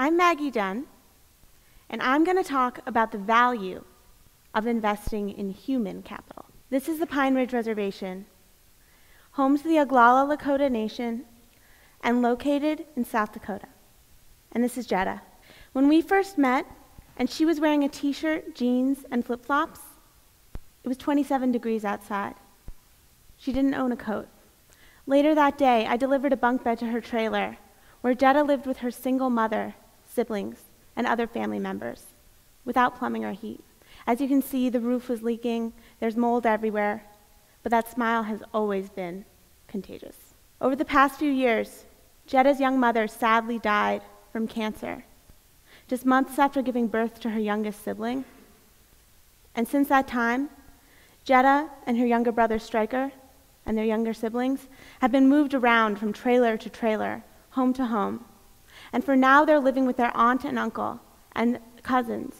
I'm Maggie Dunne, and I'm going to talk about the value of investing in human capital. This is the Pine Ridge Reservation, home to the Oglala Lakota Nation and located in South Dakota. And this is Jetta. When we first met, and she was wearing a t-shirt, jeans, and flip-flops, it was 27 degrees outside. She didn't own a coat. Later that day, I delivered a bunk bed to her trailer, where Jetta lived with her single mother, siblings, and other family members, without plumbing or heat. As you can see, the roof was leaking, there's mold everywhere, but that smile has always been contagious. Over the past few years, Jetta's young mother sadly died from cancer, just months after giving birth to her youngest sibling. And since that time, Jetta and her younger brother Stryker and their younger siblings have been moved around from trailer to trailer, home to home. And for now, they're living with their aunt and uncle and cousins,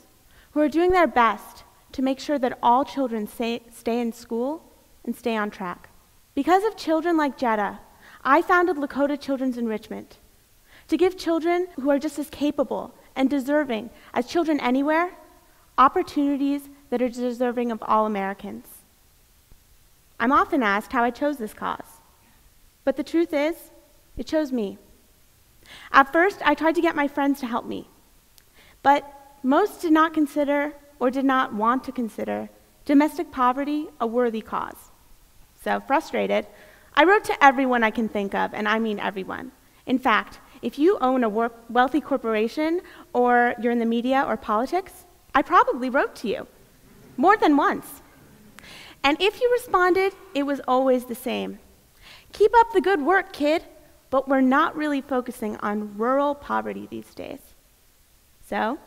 who are doing their best to make sure that all children stay in school and stay on track. Because of children like Jetta, I founded Lakota Children's Enrichment, to give children who are just as capable and deserving as children anywhere opportunities that are deserving of all Americans. I'm often asked how I chose this cause, but the truth is, it chose me. At first, I tried to get my friends to help me, but most did not consider or did not want to consider domestic poverty a worthy cause. So, frustrated, I wrote to everyone I can think of, and I mean everyone. In fact, if you own a wealthy corporation or you're in the media or politics, I probably wrote to you more than once. And if you responded, it was always the same. Keep up the good work, kid. But we're not really focusing on rural poverty these days. So,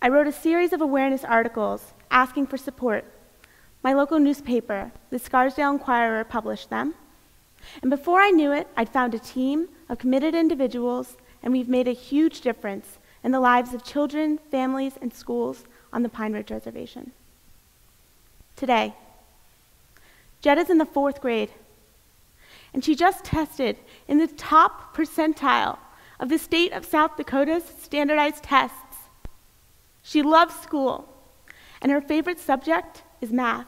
I wrote a series of awareness articles asking for support. My local newspaper, the Scarsdale Inquirer, published them. And before I knew it, I'd found a team of committed individuals, and we've made a huge difference in the lives of children, families, and schools on the Pine Ridge Reservation. Today, Jetta's in the 4th grade, and she just tested in the top percentile of the state of South Dakota's standardized tests. She loves school, and her favorite subject is math.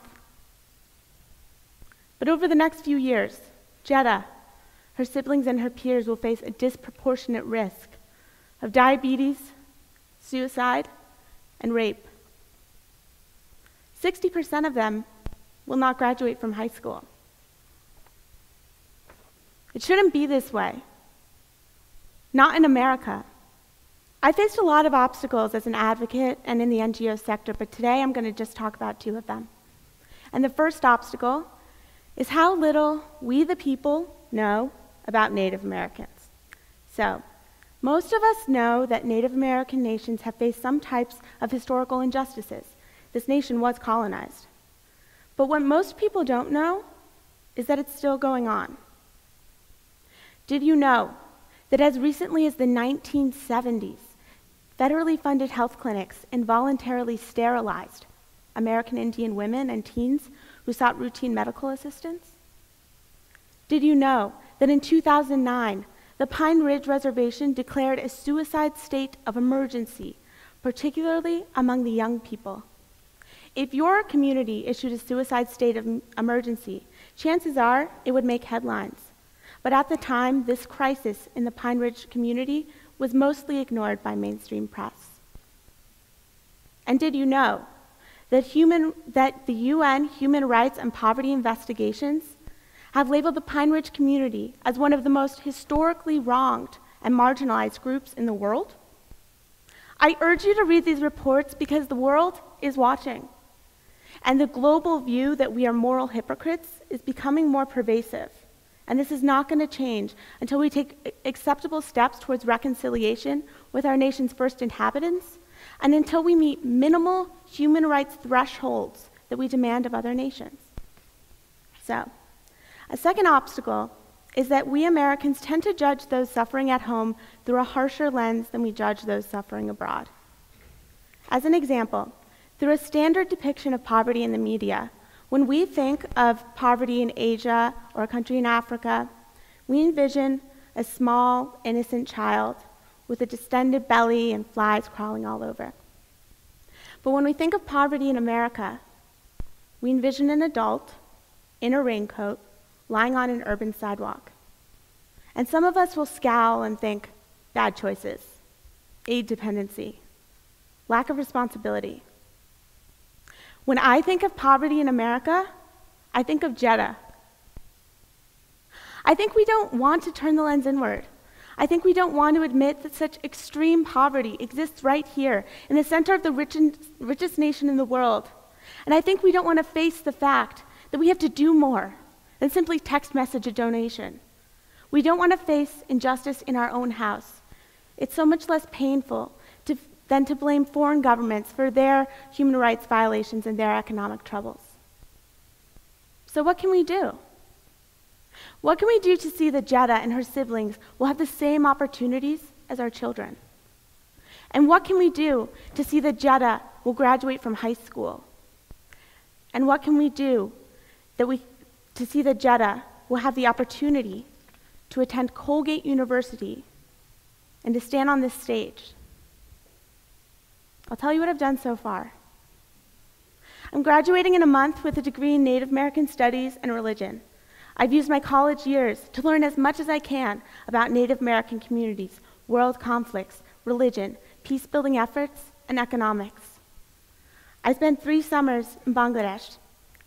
But over the next few years, Jetta, her siblings, and her peers will face a disproportionate risk of diabetes, suicide, and rape. 60% of them will not graduate from high school. It shouldn't be this way. Not in America. I faced a lot of obstacles as an advocate and in the NGO sector, but today I'm going to just talk about 2 of them. And the first obstacle is how little we the people know about Native Americans. So, most of us know that Native American nations have faced some types of historical injustices. This nation was colonized. But what most people don't know is that it's still going on. Did you know that as recently as the 1970s, federally funded health clinics involuntarily sterilized American Indian women and teens who sought routine medical assistance? Did you know that in 2009, the Pine Ridge Reservation declared a suicide state of emergency, particularly among the young people? If your community issued a suicide state of emergency, chances are it would make headlines. But at the time, this crisis in the Pine Ridge community was mostly ignored by mainstream press. And did you know that the UN Human Rights and Poverty Investigations have labeled the Pine Ridge community as one of the most historically wronged and marginalized groups in the world? I urge you to read these reports because the world is watching. And the global view that we are moral hypocrites is becoming more pervasive. And this is not going to change until we take acceptable steps towards reconciliation with our nation's first inhabitants, and until we meet minimal human rights thresholds that we demand of other nations. So, a second obstacle is that we Americans tend to judge those suffering at home through a harsher lens than we judge those suffering abroad. As an example, through a standard depiction of poverty in the media, when we think of poverty in Asia or a country in Africa, we envision a small, innocent child with a distended belly and flies crawling all over. But when we think of poverty in America, we envision an adult in a raincoat lying on an urban sidewalk. And some of us will scowl and think, bad choices, aid dependency, lack of responsibility. When I think of poverty in America, I think of Jeddah. I think we don't want to turn the lens inward. I think we don't want to admit that such extreme poverty exists right here, in the center of the richest nation in the world. And I think we don't want to face the fact that we have to do more than simply text message a donation. We don't want to face injustice in our own house. It's so much less painful than to blame foreign governments for their human rights violations and their economic troubles. So what can we do? What can we do to see that Jeddah and her siblings will have the same opportunities as our children? And what can we do to see that Jeddah will graduate from high school? And what can we do to see that Jeddah will have the opportunity to attend Colgate University and to stand on this stage? I'll tell you what I've done so far. I'm graduating in a month with a degree in Native American Studies and Religion. I've used my college years to learn as much as I can about Native American communities, world conflicts, religion, peace-building efforts, and economics. I spent 3 summers in Bangladesh,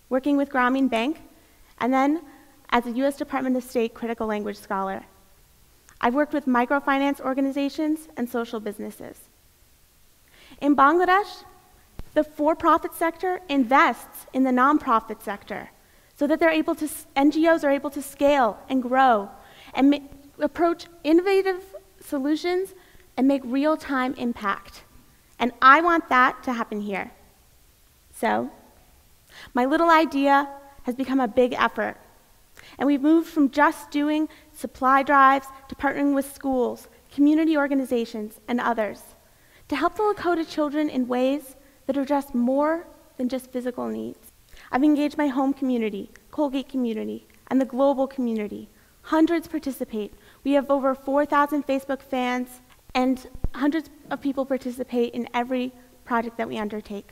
working with Grameen Bank, and then as a U.S. Department of State critical language scholar. I've worked with microfinance organizations and social businesses. In Bangladesh, the for-profit sector invests in the nonprofit sector so that NGOs are able to scale and grow and approach innovative solutions and make real-time impact. And I want that to happen here. So, my little idea has become a big effort. And we've moved from just doing supply drives to partnering with schools, community organizations, and others to help the Lakota children in ways that address more than just physical needs. I've engaged my home community, Colgate community, and the global community. Hundreds participate. We have over 4,000 Facebook fans, and hundreds of people participate in every project that we undertake.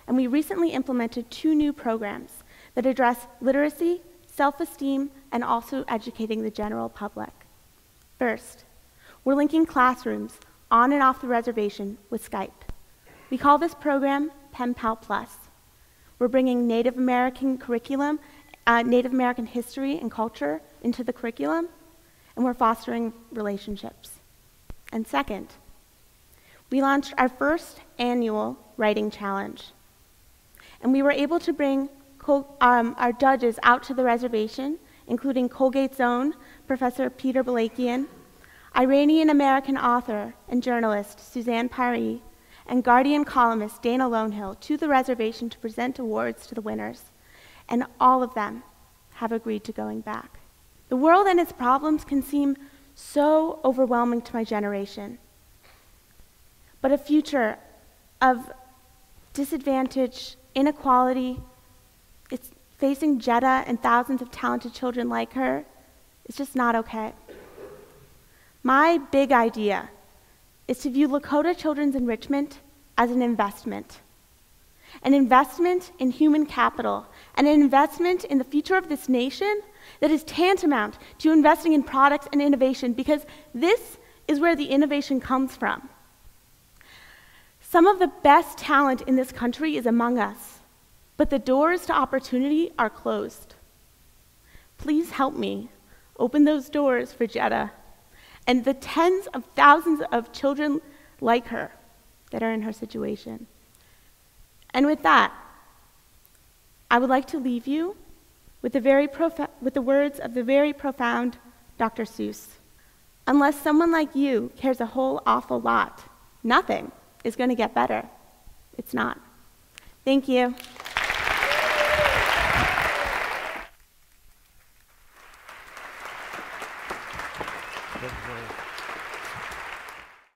And we recently implemented 2 new programs that address literacy, self-esteem, and also educating the general public. First, we're linking classrooms on and off the reservation with Skype. We call this program Pen Pal Plus. We're bringing Native American curriculum, Native American history and culture into the curriculum, and we're fostering relationships. And second, we launched our first annual writing challenge. And we were able to bring our judges out to the reservation, including Colgate's own Professor Peter Balakian, Iranian-American author and journalist Suzanne Paree, and Guardian columnist Dana Lonehill to the reservation to present awards to the winners. And all of them have agreed to going back. The world and its problems can seem so overwhelming to my generation. But a future of disadvantage, inequality, it's facing Jeddah and thousands of talented children like her, is just not okay. My big idea is to view Lakota children's enrichment as an investment in human capital, and an investment in the future of this nation that is tantamount to investing in products and innovation, because this is where the innovation comes from. Some of the best talent in this country is among us, but the doors to opportunity are closed. Please help me open those doors for Jeddah and the tens of thousands of children like her that are in her situation. And with that, I would like to leave you with the words of the very profound Dr. Seuss. Unless someone like you cares a whole awful lot, nothing is going to get better. It's not. Thank you.